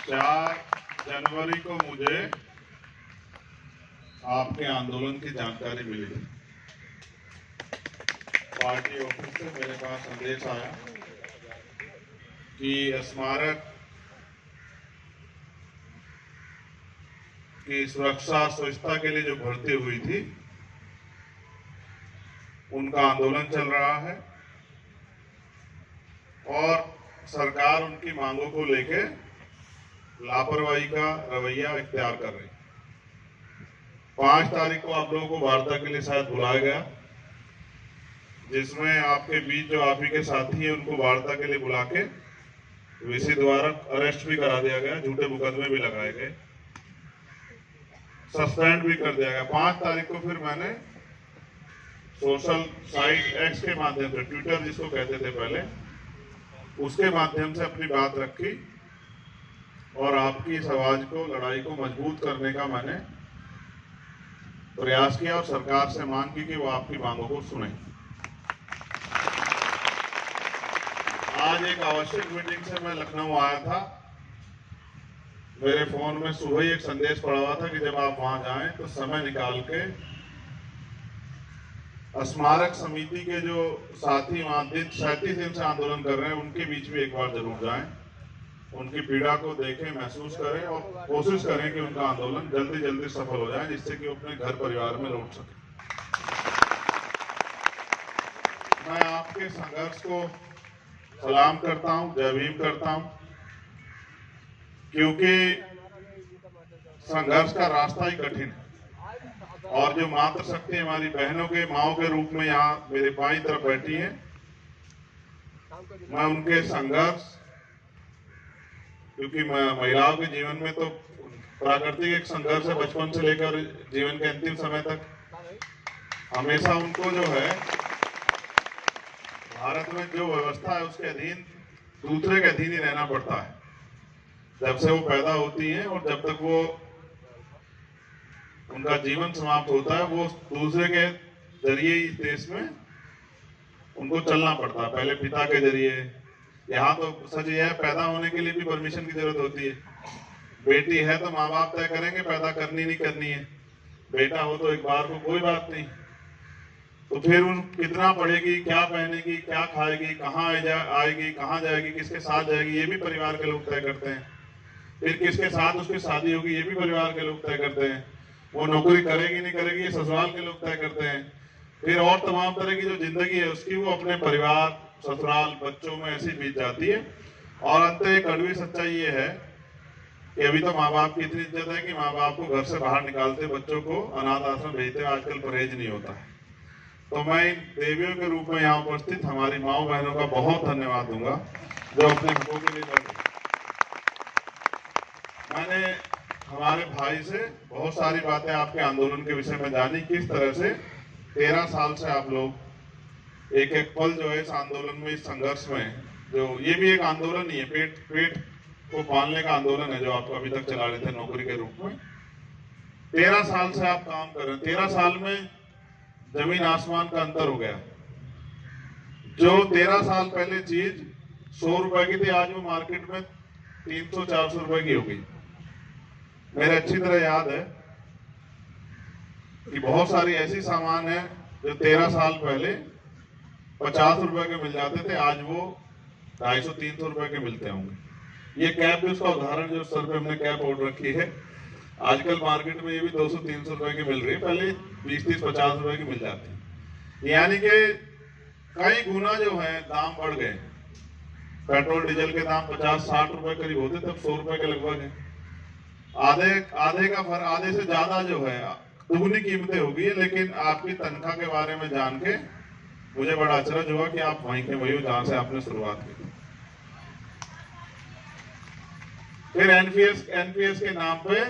4 जनवरी को मुझे आपके आंदोलन की जानकारी मिली। पार्टी ऑफिस से मेरे पास संदेश आया कि स्मारक की सुरक्षा स्वच्छता के लिए जो भर्ती हुई थी उनका आंदोलन चल रहा है और सरकार उनकी मांगों को लेकर लापरवाही का रवैया इख्तियार कर रही है। 5 तारीख को आप लोगों को वार्ता के लिए शायद बुलाया गया, जिसमें आपके बीच जो आप ही के साथी हैं उनको वार्ता के लिए बुला के वीसी द्वारा अरेस्ट भी करा दिया गया, झूठे मुकदमे भी लगाए गए, सस्पेंड भी कर दिया गया। 5 तारीख को फिर मैंने सोशल साइट एक्स के माध्यम से, ट्विटर जिसको कहते थे पहले, उसके माध्यम से अपनी बात रखी और आपकी इस आवाज को, लड़ाई को मजबूत करने का मैंने प्रयास किया और सरकार से मांग की कि वो आपकी मांगों को सुने। आज एक आवश्यक मीटिंग से मैं लखनऊ आया था। मेरे फोन में सुबह ही एक संदेश पड़ा हुआ था कि जब आप वहां जाएं तो समय निकाल के स्मारक समिति के जो साथी वहां 37 दिन से आंदोलन कर रहे हैं उनके बीच में एक बार जरूर जाएं, उनकी पीड़ा को देखें, महसूस करें और कोशिश करें कि उनका आंदोलन जल्दी जल्दी सफल हो जाए, जिससे कि वो अपने घर परिवार में लौट सके। मैं आपके संघर्ष को सलाम करता हूं, जय भीम करता हूं, क्योंकि संघर्ष का रास्ता ही कठिन है और जो मातृ शक्ति हमारी बहनों के, माओ के रूप में यहाँ मेरे बाईं तरफ बैठी है, मैं उनके संघर्ष, क्योंकि महिलाओं के जीवन में तो प्राकृतिक एक संघर्ष है बचपन से लेकर जीवन के अंतिम समय तक। हमेशा उनको जो है भारत में जो व्यवस्था है उसके अधीन, दूसरे के अधीन ही रहना पड़ता है जब से वो पैदा होती हैं और जब तक वो उनका जीवन समाप्त होता है। वो दूसरे के जरिए इस देश में उनको चलना पड़ता है, पहले पिता के जरिए। यहाँ तो सच यह है, पैदा होने के लिए भी परमिशन की जरूरत होती है। बेटी है तो माँ बाप तय करेंगे पैदा करनी नहीं करनी है, बेटा हो तो एक बार को कोई बात नहीं। तो फिर उन कितना पढ़ेगी, क्या पहनेगी, क्या खाएगी, कहाँ आएगी, कहाँ जाएगी, किसके साथ जाएगी, ये भी परिवार के लोग तय करते हैं। फिर किसके साथ उसकी शादी होगी, ये भी परिवार के लोग तय करते हैं। वो नौकरी करेगी नहीं करेगी, ये ससुराल के लोग तय करते हैं। फिर और तमाम तरह की जो जिंदगी है उसकी वो अपने परिवार, ससुराल, बच्चों में ऐसी बीत जाती है। और अंत एक कड़वी सच्चाई ये है कि अभी तो माँ बाप की इतनी इज्जत है कि माँ बाप को घर से बाहर निकालते, बच्चों को अनाथ आश्रम भेजते, आजकल परहेज नहीं होता है। तो मैं इन देवियों के रूप में यहाँ उपस्थित हमारी माओ बहनों का बहुत धन्यवाद दूंगा जो अपने हकों के लिए लड़ रही। मैंने हमारे भाई से बहुत सारी बातें आपके आंदोलन के विषय में जानी, किस तरह से 13 साल से आप लोग एक एक पल जो है इस आंदोलन में, इस संघर्ष में, जो ये भी एक आंदोलन ही है, पेट को पालने का आंदोलन है जो आप अभी तक चला रहे थे नौकरी के रूप में। 13 साल से आप काम कर रहे हैं। 13 साल में जमीन आसमान का अंतर हो गया। जो 13 साल पहले चीज 100 रुपए की थी, आज वो मार्केट में 300-400 रुपए की हो गई। मेरे अच्छी तरह याद है कि बहुत सारी ऐसी सामान है जो 13 साल पहले 50 रुपए के मिल जाते थे, आज वो 250-300 रुपए के मिलते होंगे। ये कैप भी उसका उदाहरण, जो सर पे हमने कैप ओढ़ रखी है, आजकल मार्केट में ये भी 200-300 रुपए की मिल रही है, पहले 20-30-50 रुपए की मिल जाती है। यानी कि कई गुना जो है दाम बढ़ गए। पेट्रोल डीजल के दाम 50-60 रुपए करीब होते, तब 100 रुपए के लगभग है। आधे का फर्क, आधे से ज्यादा जो है दुगनी कीमतें होगी है। लेकिन आपकी तनख्वाह के बारे में जान के मुझे बड़ा अचरज हुआ कि आप वहीं के वही हो जहां से आपने शुरुआत की। फिर एनपीएस के नाम पे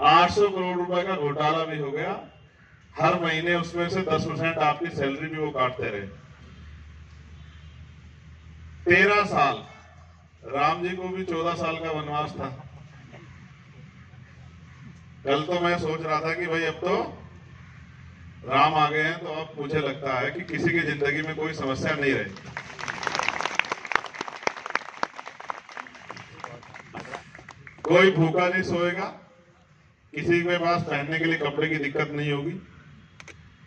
800 करोड़ रुपए का घोटाला भी हो गया। हर महीने उसमें से 10% आपकी सैलरी भी वो काटते रहे। 13 साल, राम जी को भी 14 साल का वनवास था। कल तो मैं सोच रहा था कि भाई अब तो राम आ गए हैं, तो अब मुझे लगता है कि किसी की जिंदगी में कोई समस्या नहीं रही। कोई भूखा नहीं सोएगा, किसी के पास पहनने के लिए कपड़े की दिक्कत नहीं होगी,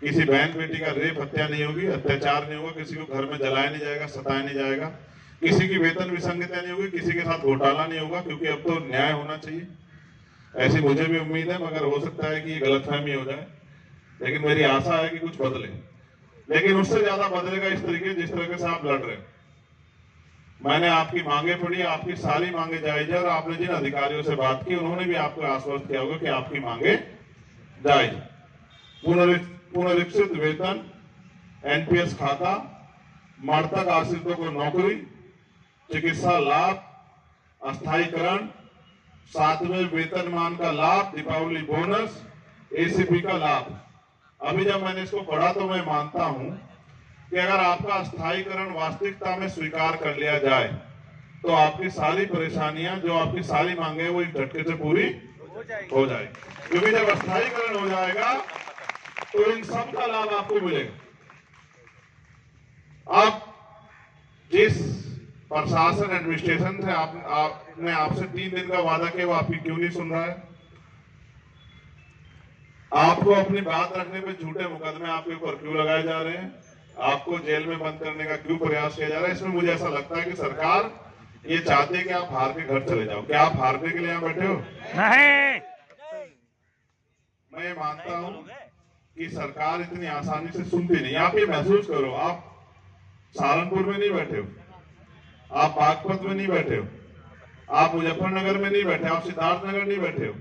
किसी बहन बेटी का रेप हत्या नहीं होगी, अत्याचार नहीं होगा, किसी को घर में जलाया नहीं जाएगा, सताया नहीं जाएगा, किसी की वेतन विसंगति नहीं होगी, किसी के साथ घोटाला नहीं होगा, क्योंकि अब तो न्याय होना चाहिए। ऐसी मुझे भी उम्मीद है, मगर हो सकता है कि ये गलतफहमी हो जाए, लेकिन मेरी आशा है कि कुछ बदले। लेकिन उससे ज्यादा बदलेगा इस तरीके जिस तरीके से आप लड़ रहे हैं। मैंने आपकी मांगे पढ़ी, आपकी सारी मांगे जायज है, और आपने जिन अधिकारियों से बात की उन्होंने भी आपको आश्वस्त किया होगा कि आपकी मांगे जायज। पुनरीक्षित वेतन, एनपीएस खाता, मृतक आश्रितों को नौकरी, चिकित्सा लाभ, अस्थायीकरण, 7वें वेतनमान का लाभ, दीपावली बोनस, एसीपी का लाभ। अभी जब मैंने इसको पढ़ा तो मैं मानता हूं कि अगर आपका स्थायीकरण वास्तविकता में स्वीकार कर लिया जाए तो आपकी सारी परेशानियां, जो आपकी सारी मांगे, वो एक झटके से पूरी हो जाएगी। क्योंकि जब स्थायीकरण हो जाएगा तो इन सब का लाभ आपको मिलेगा। आप जिस प्रशासन एडमिनिस्ट्रेशन से आपने आपसे 3 दिन का वादा किया, वो आपकी क्यों नहीं सुन रहा है? आपको अपनी बात रखने पे झूठे मुकदमे आपके ऊपर क्यों लगाए जा रहे हैं? आपको जेल में बंद करने का क्यों प्रयास किया जा रहा है? इसमें मुझे ऐसा लगता है कि सरकार ये चाहती है कि आप हार के घर चले जाओ। क्या आप हारने के लिए यहाँ बैठे हो? नहीं। मैं ये मानता हूँ कि सरकार इतनी आसानी से सुनती नहीं। आप ये महसूस करो, आप सहारनपुर में नहीं बैठे हो, आप बागपत में नहीं बैठे हो, आप मुजफ्फरनगर में नहीं बैठे, आप सिद्धार्थनगर नहीं बैठे हो,